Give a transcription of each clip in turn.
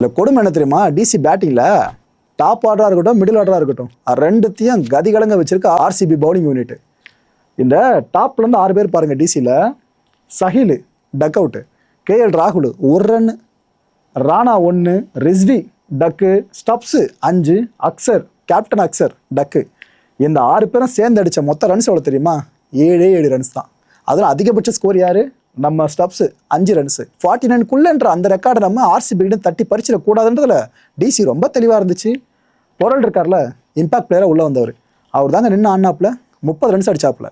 இல்லை கொடுமை என்ன தெரியுமா, டிசி பேட்டிங்கில் டாப் ஆர்டராக இருக்கட்டும் மிடில் ஆர்டராக இருக்கட்டும் ரெண்டுத்தையும் கதிகலங்க வச்சிருக்க ஆர்சிபி பவுலிங் யூனிட். இந்த டாப்லேருந்து 6 பேர் பாருங்கள். டிசியில் சஹில் டக் அவுட்டு, கேஎல் ராகுல் 1 ரன், ராணா 1, ரிஸ்வி டக்கு, ஸ்டப்ஸு 5, அக்சர் கேப்டன் அக்சர் டக்கு. இந்த 6 பேரும் சேர்ந்து அடித்த மொத்த ரன்ஸ் எவ்வளோ தெரியுமா, 7 ரன்ஸ் தான். அதில் அதிகபட்ச ஸ்கோர் யார், நம்ம ஸ்டப்ஸு 5 ரன்ஸு. 49க்குள்ளன்ற அந்த ரெக்கார்டை நம்ம ஆர்சிபிகிட்ட தட்டி பறிச்சிடக்கூடாதுன்றதுல டிசி ரொம்ப தெளிவாக இருந்துச்சு. பொருள் இருக்கார்ல, இம்பாக்ட் பிளேயராக உள்ளே வந்தவர், அவர் தாங்க நின்று ஆடினாப்பில் 30 ரன்ஸ் அடிச்சாப்புல.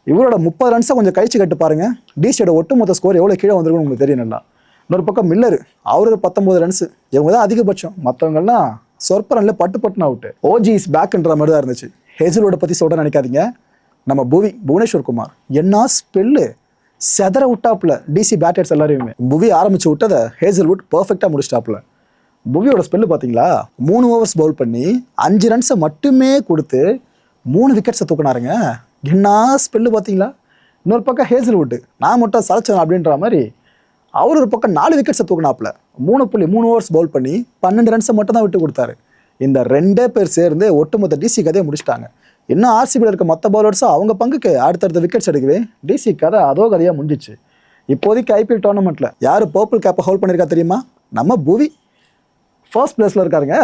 இவரோட 30 ரன்ஸை கொஞ்சம் கழிச்சு கட்டு பாருங்க, டிசியோட ஒட்டுமொத்த ஸ்கோர் எவ்வளோ கீழே வந்திருக்குன்னு உங்களுக்கு தெரியும் நல்லா. இன்னொரு பக்கம் மில்லர், அவரு 19 ரன்ஸு. இவங்க தான் அதிகபட்சம், மற்றவங்கலாம் சொற்ப ரன்ல பட்டுன்னு அவுட்டு. ஓஜி இஸ் பேக்ன்ற மாதிரி தான் இருந்துச்சு. ஹேசல்வுட்டை பற்றி சொல்ல நினைக்காதீங்க, நம்ம புவனேஸ்வர் குமார் என்ன ஸ்பெல்லு செதற விட்டாப்புல டிசி பேட்டர்ஸ் எல்லாரையுமே. புவி ஆரம்பிச்சு விட்டதை ஹேசல்வுட் பர்ஃபெக்டாக முடிச்சிட்டாப்புல. புவியோட ஸ்பெல்லு பார்த்தீங்களா, 3 ஓவர்ஸ் பவுல் பண்ணி 5 ரன்ஸை மட்டுமே கொடுத்து 3 விக்கெட்ஸை தூக்கினாருங்க. என்ன ஸ்பெல்லு பார்த்தீங்களா. இன்னொரு பக்கம் ஹேசல்வுட் நான் மட்டும் சலைச்சேன் அப்படின்ற மாதிரி அவர் ஒரு பக்கம் 4 விக்கெட்ஸை தூக்கினாப்புல. 3.3 ஓவர்ஸ் பவுல் பண்ணி 12 ரன்ஸை மட்டும் தான் விட்டு கொடுத்தாரு. இந்த 2 பேர் சேர்ந்து ஒட்டுமொத்த டிசி கதையை முடிச்சிட்டாங்க. இன்னும் ஆர்சிபியில் இருக்க மற்ற பவுலர்ஸும் அவங்க பங்குக்கு அடுத்தடுத்த விக்கெட்ஸ் எடுக்கவே டிசி கதை அதோ கதையாக முடிஞ்சிச்சு. இப்போதைக்கு ஐபிஎல் டோர்னமெண்ட்டில் யார் பர்பிள் கேப்பை ஹோல்ட் பண்ணியிருக்கா தெரியுமா, நம்ம புவி ஃபர்ஸ்ட் பிளேஸில் இருக்காருங்க.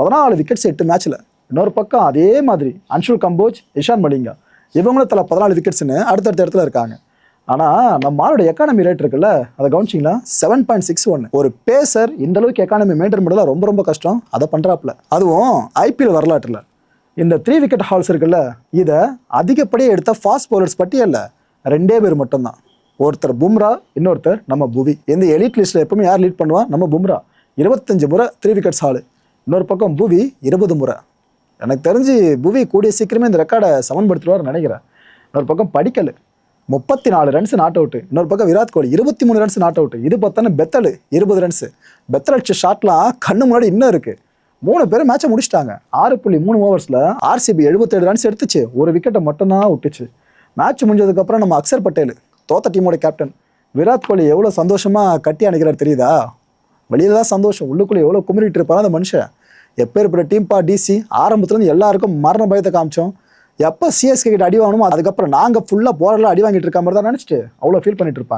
14 விக்கெட்ஸ் 8 மேட்ச்சில். இன்னொரு பக்கம் அதே மாதிரி அன்ஷுல் கம்போஜ், இஷான் மலிங்கா இவங்களும் தலா 14 விக்கெட்ஸ்னு அடுத்தடுத்த இடத்துல இருக்காங்க. ஆனால் நம்ம ஆளோட எக்கானமி ரேட் இருக்குல்ல, அதை கவனிச்சிங்களா, 7.61. ஒரு பேசர் இந்த அளவுக்கு எக்கானமி மெயின்டைன் பண்ணுறதுல ரொம்ப ரொம்ப கஷ்டம். அதை பண்ணுறாப்புல, அதுவும் ஐபிஎல் வரலாற்றில். இந்த 3 விக்கெட் ஹால்ஸ் இருக்குல்ல, இதை அதிகப்படியாக எடுத்த ஃபாஸ்ட் பவுலர்ஸ் பட்டியலில் 2 பேர் மட்டும்தான். ஒருத்தர் பும்ரா, இன்னொருத்தர் நம்ம புவி. இந்த எலிட் லிஸ்ட்டில் எப்பவுமே யார் லீட் பண்ணுவா, நம்ம பும்ரா 25 முறை 3 விக்கெட்ஸ் ஹாலு. இன்னொரு பக்கம் புவி 20 முறை. எனக்கு தெரிஞ்சு புவி கூடிய சீக்கிரமே இந்த ரெக்கார்டை சமன்படுத்துவார்னு நினைக்கிறேன். இன்னொரு பக்கம் படிக்கல் 34 ரன்ஸ் நாட் அவுட்டு. இன்னொரு பக்கம் Virat Kohli 23 runs not out. இது பார்த்தோன்னா பெத்தல் 20 ரன்ஸு. பெத்தல் அடிச்ச ஷாட்லாம் கண்ணு முன்னாடி இன்னும் இருக்குது. 3 பேர் மேட்சை முடிச்சிட்டாங்க. 6.3 ஓவர்ஸில் ஆர்சிபி 77 ரன்ஸ் எடுத்துச்சு, 1 விக்கெட்டை மட்டும்தான் விட்டுச்சு. மேட்ச் முடிஞ்சதுக்கப்புறம் நம்ம அக்சர் பட்டேல், தோத்த டீமோட கேப்டன், விராட் கோலி எவ்வளோ சந்தோஷமாக கட்டி அணைக்கிறார் தெரியுதா. வெளியில தான் சந்தோஷம், உள்ளுக்குள்ளே எவ்வளோ குமிரிட்டு இருப்பாரு அந்த மனுஷன். எப்பேற்பட்ட டீம்பா டிசி. ஆரம்பத்துலேருந்து எல்லாருக்கும் மரண பயத்தை காமிச்சோம். எப்போ சிஎஸ்கே கிட்ட அடி வாங்கணுமோ அதுக்கப்புறம் நாங்கள் ஃபுல்லாக போரெல்லாம் அடி வாங்கிட்டு இருக்க மாதிரி தான் நினச்சிட்டு அவ்வளோ ஃபீல் பண்ணிட்டு இருப்பாங்க.